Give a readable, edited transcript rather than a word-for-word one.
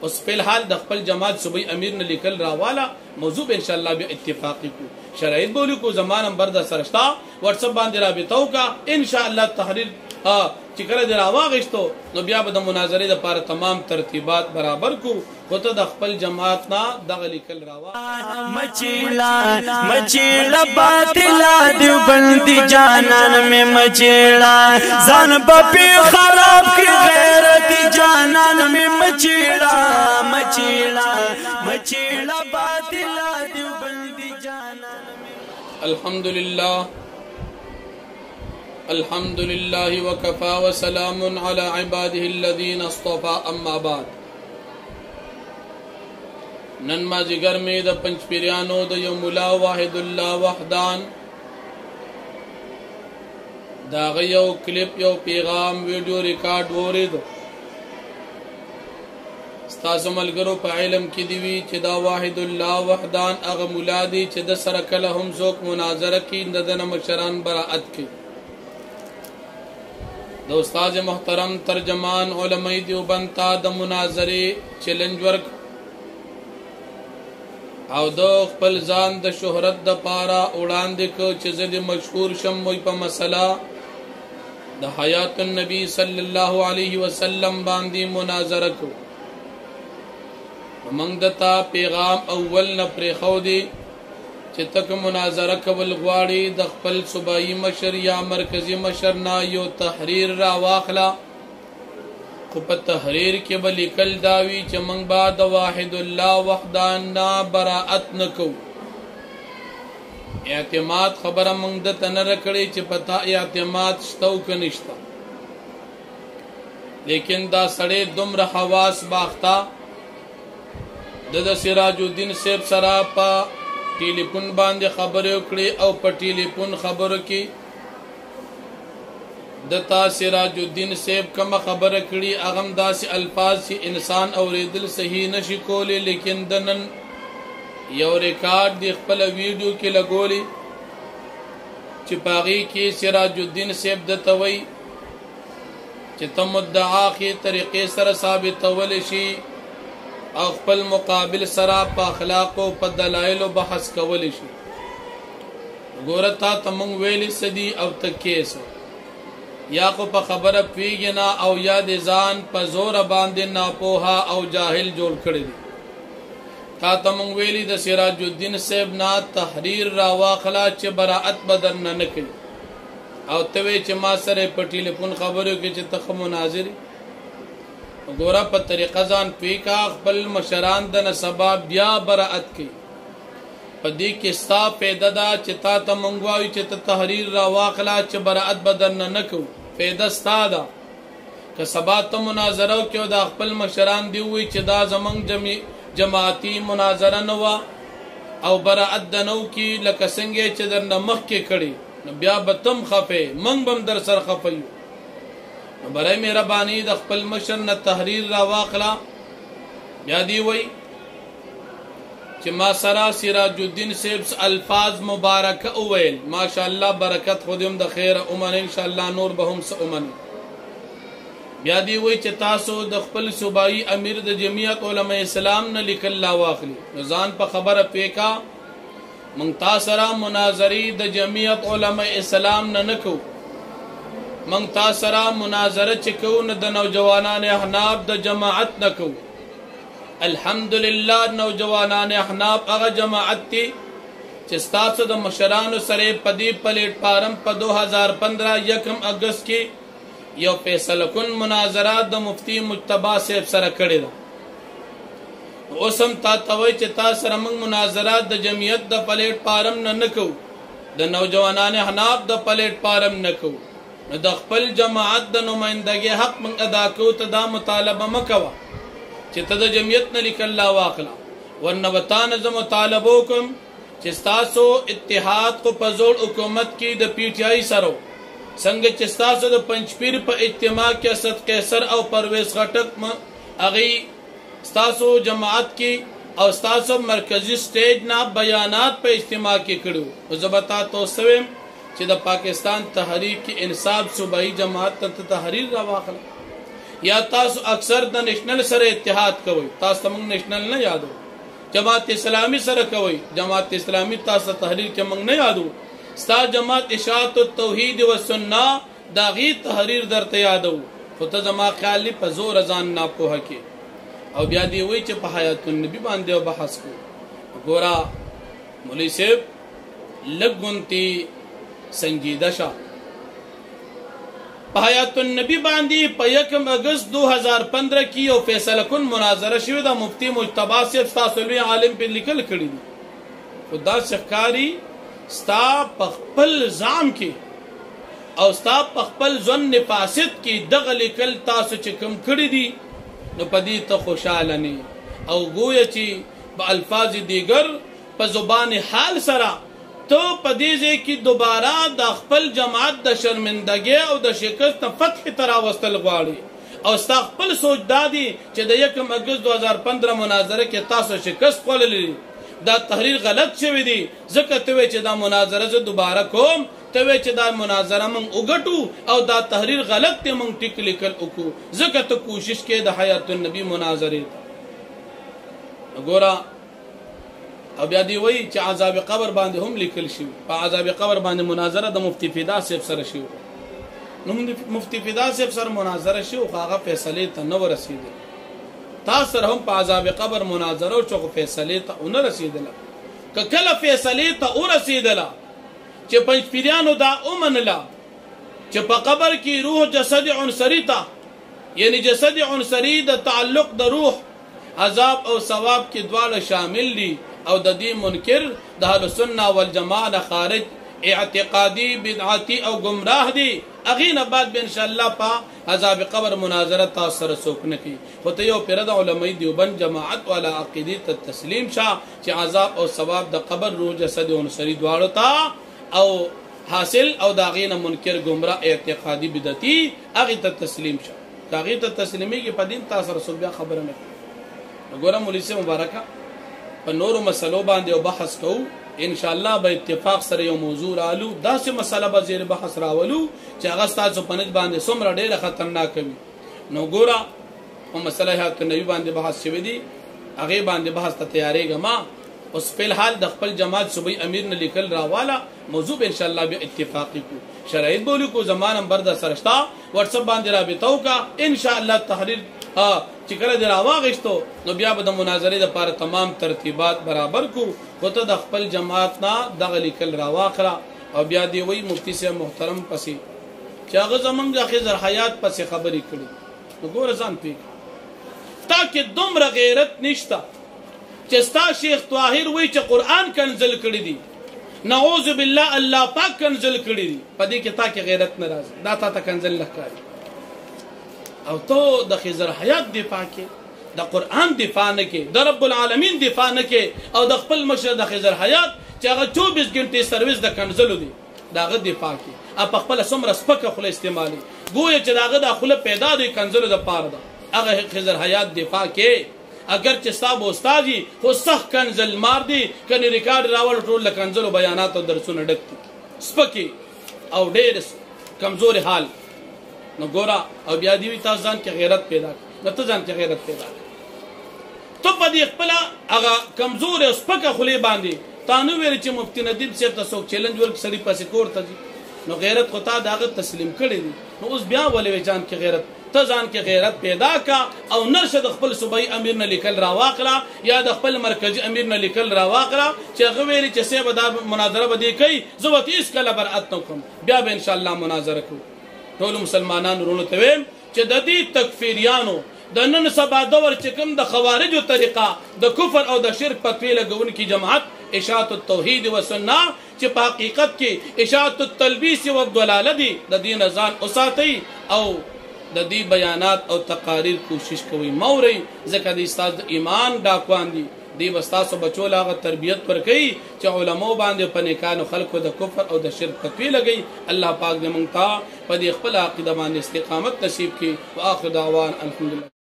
اوس په الحال د خپل جماعت صوبای امیر نه لیکل راواله موضوع ان شاء الله به اتفاقی کو شرایط بولی کو زمان نمبر د سرشتا واتس اپ باندې رابطه وکا ان شاء الله تحریر چې کله د راواغشتو نو بیا به د مناظرې لپاره تمام ترتیبات برابر کو وته د خپل جماعت نه دغه لیکل راوا مچیلا باطلا دیوبندی جانان میں مچیلا ځان په خراب کی غیرت جانان میں مچیلا باطلا دیوبندی جانان الحمد لله وكفى وسلام على عباده الذين اصطفى اما بعد نن مازیګر مې د پنځ پیرانو د یو مولا واحد الله وحدان دا یو کلیپ یو پیغام ویډیو ریکارډ وریدو ستاسو ملګرو په علم کې دی وی چې دا واحد الله وحدان هغه مولا دی چې د سره کله هم څوک مناظره کې د مشران براءت کوي د استاد محترم ترجمان علماء دیوبند ته د مناظره چیلنج ورک او د خپل ځان د شهرت د پاره وړاندې کو چې زه مشهور شم وي په مسله د حیات النبی صلی الله علیه وسلم باندې مناظره کو موږ دتا پیغام اول نه پرې خو دی چې تک مناظره کول غواړي د خپل صوبایي مشر یا مرکزی مشر نه یو تحریر را واخلا خو په تحریر کې به لیکل داوي چې موږ به د واحد الله وحدان نه براءت نکو اعتماد خبره موږ د تنره کړي چې پتا اعتماد شتو که نشتا لیکن دا سړی دومره حواس باختا د سراج الدین صاحب سره په ټلیفون باندې خبرې وکړي او په ټلیفون خبرو کې د سراج الدین صاحب کوم خبره کړي هغه داسې الفاظ چې انسان اوریدل صحیح نشي کولی لیکن د نن یو ریکارډ د خپل ویډیو کې لګولي چې پاغي کې سراج الدین صاحب د توي چې تم مدعا کې طریقې سره ثابتول شي او خپل مقابل سره په اخلاق او په دلایل بحث کول شي ګورتا تمون ویلي سدي او تکیس یا کو په خبره پیګنا او یا د ځان په زور باندې ناپوها او جاهل جوړ کړی دي تا تمون ویلي د سراج الدین صاحب نا تحریر را واخلا چې براءت بدن نه کړي او ته چې ما سره په ټلیفون خبرو کې چې تخ مناظر ګورا په طریقه ځان پیکا خپل مشران د نسبا بیا براءت کی په دې کې ستا پیدا دا چې تا ته مونږوي چې ته تحریر را واخلا چې براءت بدن نه نکو پیدا ستا دا که سبا ته مناظره کې دا خپل مشران دی وي چې دا زمنګ جماعتي مناظره نه وا او براءت د نو کې لکه څنګه چې در نمخ کې کړي بیا بتم خفه منګ بم در سر خفه برای مهربانی د خپل مشر نه تحریر را واخلا بیا دی وای چې ما سره سراج الدین صاحب الفاظ مبارک اویل ماشاءالله برکت خودم د خیر اومن ان شاء الله نور به هم اومن بیا دی وای چې تاسو د خپل صوبایي امیر د جمعیت علماء اسلام نه لیکل لا واخلي ځان په خبره پیکا مونږ تاسو سره مناظری د جمعیت علماء اسلام نه نکو مونږ تاسو سره مناظره چکو نه د نوجوانان احناف د جماعت نکو الحمدلله نوجوانان احناف هغه جماعت تی چې تاسو د مشرانو سره پدی پلیټ فارم په 2015 یکم اگست کې یو فیصله کن مناظرات د مفتی مجتبی صاحب سره کړی دا اوسم تا توي چې تاسو سره موږ مناظرات د جمعیت د پلیټ فارم نه نکو د نوجوانان احناف د پلیټ فارم نکو نو د خپل جماعت د نمائندګۍ حق من ادا کو ته دا مطالبه مکوا چې ته د جمعیت نه لیکل لا واخلا ورنه وطن ز مطالبه کوم چې تاسو اتحاد کو په زور حکومت کې د پی ټی آی سره څنګه چې تاسو د پنځپیر په اجتماع کې اسد قیصر او پرویز غټک اغي تاسو جماعت کې او تاسو مرکزی سټیج نه بیانات په اجتماع کې کړو او زبتا تاسو چې د پاکستان تحریک انصاف صوبائی جماعت ته تحریر را واخله یا تاسو اکثر د نېشنل سره اتحاد کوئ، تاسو ته موږ نېشنل نه یادو. جماعت اسلامی سره کوئ، جماعت اسلامی تاسو تحریر کې موږ نه یادو. ستا جماعت اشاعت التوحید و سنه د هغې تحریر درته یادو، خو ته زما خیال دی په زور ځان ناپوهه کې او بیا دې وایي چې په حیات النبي باندې بحث کوو. ګوره مولوي صاحب لږ غونتې سنجیده شه. په حیات النبي باندې په 1 اگست 2015 کې یو فیصله کن مناظره شوې ده. مفتی مجتبی صاحب ستاسو لوی عالم پې لیکل کړي دي، خو داسې ښکاري ستا په خپل ځام کې او ستا په خپل ظن فاسد کې دغه لیکل تاسو چې کوم کړي دي نو په دې ته خوشحاله نه او گویا چې په الفاظ دیگر په زبان حال سره تو په دې ځای کې دوباره د خپل جماعت د شرمندګۍ او د شکست نه فتح ته راوستل غواړي او ستا خپل سوچ دا دی چې د 1 اگست 2015 مناظره کې تاسو شکست خوړلې، دا تحریر غلط شوی دی. ځکه ته وایې چې دا مناظره زه دوباره کوم، ته وایې چې دا مناظره موږ وګټو او دا تحریر غلط دی، موږ ټیک لیکل وکړو. ځکه ته کوشش کې د حیات النبي مناظرې ته ګوره. او بیا دی وایي چې عذاب قبر باندې هم لیکل شوي، په عذاب قبر باندې مناظره د مفتی فدا صاحب سره شوي. نو مفتی فدا صاحب سره مناظره شوي خو هغه فیصلې ته نه ورسېدل. تاسو سره هم په عذاب قبر مناظره او چې فیصلې ته ونه رسېدله. که کله فیصلې ته ورسېدله چې پنجپیریانو دا ومنله چې په قبر کې روح جسد عنصري ته، یعنی جسد عنصري د تعلق د روح عذاب او ثواب کې دواړه شامل دي او د دې منکر د اهل سنت والجماعت خارج اعتقادي بدعتي او گمراه دي. اغه نه بعد به ان شاء الله په عذاب قبر مناظره تاسو سره څوک نه کوي. خو ته یو پیر د علماء دیوبند جماعت والا عقیده ته تسلیم شه چې عذاب او ثواب د قبر روح جسد عنصري دواړو ته او حاصل او د اغه نه منکر گمراه اعتقادي بدعتي اغه ته تسلیم شه. اغه ته تسلیمي کې په دین تاسو سره بیا خبره نه کوي. ګوره مولوي صاحب مبارکه په نورو مسلو باندې او بحث کوو ان شاء الله به اتفاق سره یو موضوع رالو. داسې مسله به زیر بحث راولو چې هغه ستاسو په نسبت باندې څومره ډېره خطرناک وي. نو ګوره په مسله حیات النبي باندې بحث شوی دی، هغې باندې بحث ته تیارېږه. ما اوس فی الحال د خپل جماعت صوبایي امیر نه لیکل راواله موضوع به ان شاء الله بیا اتفاقي کړو، شرایط به ولیکو، زما نمبر در سره شته، واتسپ باندې رابطه وکړه. ان شاء الله تحریر چې کله دې راواغېستو نو بیا به د مناظرې دپاره تمام ترتیبات برابر کړو. خو ته د خپل جماعت نه دغه لیکل راواخله او بیا دې وایي مفتي صاحب محترم پسې چې هغه زمونږ د خضر حیات پسې خبرې کړي. نو ګوره ځان پوهېږه تا کې دومره غیرت نشته چې ستا شیخ طاهر وایي چې قرآن کنزل کړي دي، نعوذ بالله الله پاک کنزل کړي دي، په دې کې تا کې غیرت نه راځي، دا تا ته کنزل نه ښکاري. او تو د خضر حیات دفاع کې، د قرآن دفاع نه کې، د رب العالمین دفاع نه کې او د خپل مشر د خضر حیات چې هغه 24 غنټې سرویس د کنزلو دی د هغه دفاع کې په خپله څومره سپکه خوله استعمالي، ګویا چې د هغه د خوله پیدا دی کنزلو دپاره ده. هغه خضر حیات دفاع کې اگر چې ستا به استاد وي خو سخت کنزل مار دی، کنې ریکارډ راول ټول له کنزلو بیانات او درسونه ډک دي، سپکې او ډېر کمزورې حال. نو ګوره او بیا دې وي تاسو ځان کې غیرت پیدا کړه، نو ته ځان کې غیرت پیدا کړه. ته په دې خپله هغه کمزورې او سپکه خولې باندې تا نه ویل چې مفتي ندیم صاحب ته څوک چیلنج ورکړي سړي پسې کور ته ځي، نو غیرت خو تا د هغه تسلیم کړی دی. نو اوس بیا ولې ځان کې غیرت، ته ځان کې غیرت پیدا کا او نرشه د خپل صوبایي امیر نه لیکل راواخله یا د خپل مرکزي امیر نه لیکل راواخله چې هغه ویلي چې صاحب دا مناظره به دې کوي، زه به هېڅکله برأت نه کوم، بیا به انشاءالله مناظره کوو. ټولو مسلمانانو ورونو ته وایم چې د دې تکفیریانو د نن سبا دور چې کوم د خوارجو طریقه د کفر او د شرک فتوی لګونکي جماعت اشاعت التوحید و سنه چې په حقیقت کې اشاعت التلبیس و الضلاله دي، د دې نه ځان وساتئ او د دې بیانات او تقاریر کوشش کوئ مورئ، ځکه د ستاسو د ایمان ډاکوان دي. دی به ستاسو بچو له هغه تربیت ورکوي چې علماو باندې په نیکانو خلکو د کفر او د شرک فتوی لګوي. الله پاک دې موږ ته په دې خپله عقیده باندې استقامت نصیب کړي. واخر دعوان الحمدلله.